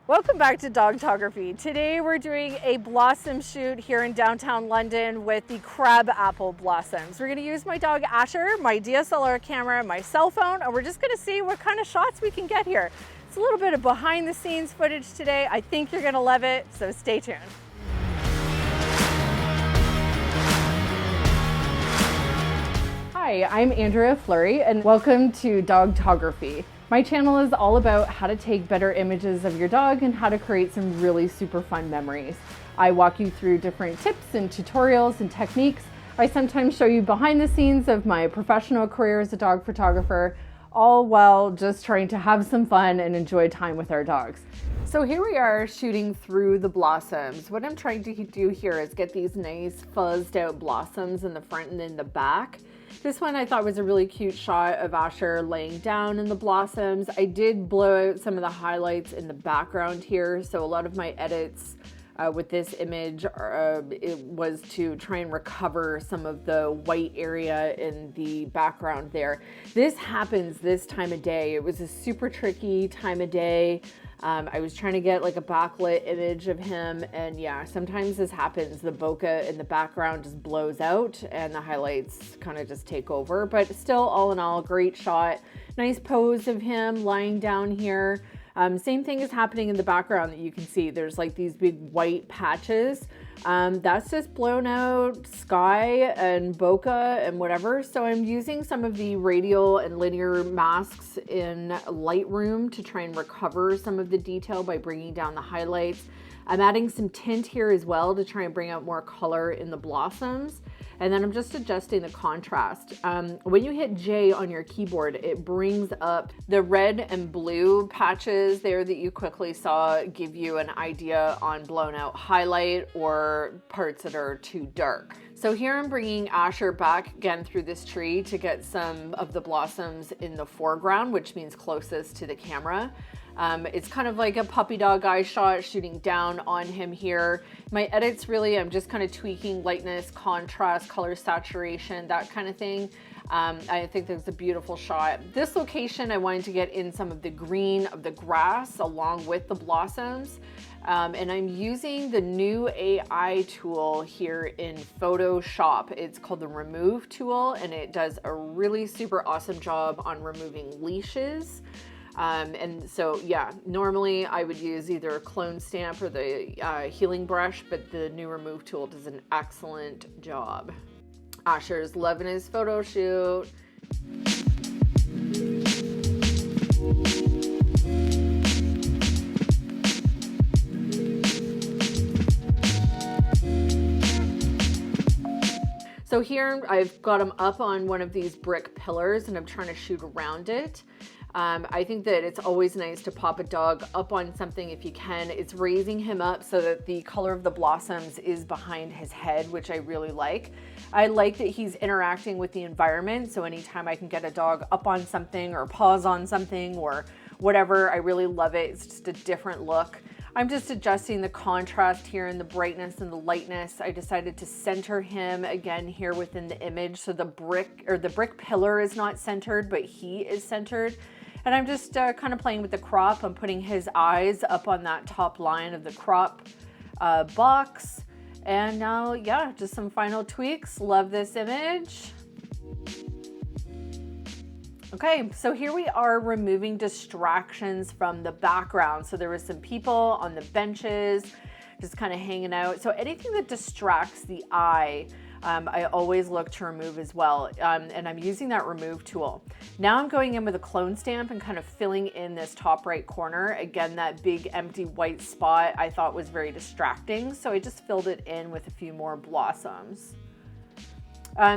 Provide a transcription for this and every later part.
Welcome back to Dogtography. Today we're doing a blossom shoot here in downtown London with the crab apple blossoms. We're going to use my dog Asher, my DSLR camera, my cell phone, and we're just going to see what kind of shots we can get here. It's a little bit of behind the scenes footage today. I think you're going to love it, so stay tuned. Hi, I'm Andrea Fleury and welcome to Dogtography. My channel is all about how to take better images of your dog and how to create some really super fun memories. I walk you through different tips and tutorials and techniques. I sometimes show you behind the scenes of my professional career as a dog photographer, all while just trying to have some fun and enjoy time with our dogs. So here we are shooting through the blossoms. What I'm trying to do here is get these nice fuzzed out blossoms in the front and in the back. This one I thought was a really cute shot of Asher laying down in the blossoms. I did blow out some of the highlights in the background here, so a lot of my edits with this image it was to try and recover some of the white area in the background there. This happens this time of day. It was a super tricky time of day. I was trying to get like a backlit image of him, and yeah, sometimes this happens. The bokeh in the background just blows out and the highlights kind of just take over, but still, all in all, great shot. Nice pose of him lying down here. Same thing is happening in the background that you can see. There's like these big white patches. That's just blown out sky and bokeh and whatever. So I'm using some of the radial and linear masks in Lightroom to try and recover some of the detail by bringing down the highlights. I'm adding some tint here as well to try and bring out more color in the blossoms. And then I'm just adjusting the contrast. When you hit J on your keyboard, it brings up the red and blue patches there that you quickly saw, give you an idea on blown out highlight or parts that are too dark. So here I'm bringing Asher back again through this tree to get some of the blossoms in the foreground, which means closest to the camera. It's kind of like a puppy dog eye shot shooting down on him here. My edits really, I'm just kind of tweaking lightness, contrast, color saturation, that kind of thing. I think that's a beautiful shot. This location, I wanted to get in some of the green of the grass along with the blossoms. And I'm using the new AI tool here in Photoshop. It's called the Remove tool, and it does a really super awesome job on removing leashes. And so, yeah, normally I would use either a clone stamp or the healing brush, but the new Remove tool does an excellent job. Asher's loving his photo shoot. So here I've got him up on one of these brick pillars and I'm trying to shoot around it. I think that it's always nice to pop a dog up on something if you can. It's raising him up so that the color of the blossoms is behind his head, which I really like. I like that he's interacting with the environment, so anytime I can get a dog up on something or paws on something or whatever, I really love it. It's just a different look. I'm just adjusting the contrast here and the brightness and the lightness. I decided to center him again here within the image, so the brick pillar is not centered, but he is centered. And I'm just kind of playing with the crop. I'm putting his eyes up on that top line of the crop box. And now, yeah, just some final tweaks. Love this image. Okay, so here we are removing distractions from the background. So there was some people on the benches just kind of hanging out. So anything that distracts the eye, I always look to remove as well. And I'm using that Remove tool. Now I'm going in with a clone stamp and kind of filling in this top right corner. Again, that big empty white spot I thought was very distracting. So I just filled it in with a few more blossoms.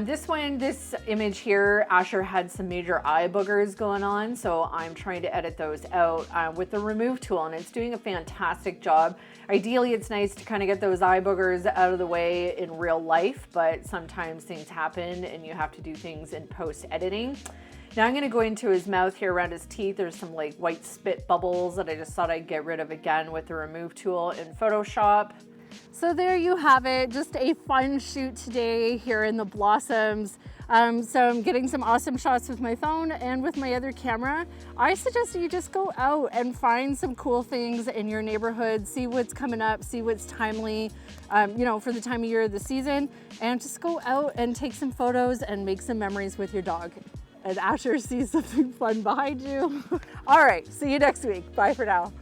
This image here, Asher had some major eye boogers going on, so I'm trying to edit those out with the Remove tool, and it's doing a fantastic job. Ideally, it's nice to kind of get those eye boogers out of the way in real life, but sometimes things happen and you have to do things in post-editing. Now I'm going to go into his mouth here around his teeth. There's some like white spit bubbles that I just thought I'd get rid of again with the Remove tool in Photoshop. So there you have it, just a fun shoot today here in the Blossoms. So I'm getting some awesome shots with my phone and with my other camera. I suggest that you just go out and find some cool things in your neighborhood, see what's coming up, see what's timely, you know, for the time of year of the season, and just go out and take some photos and make some memories with your dog. And Asher sees something fun behind you. All right, see you next week. Bye for now.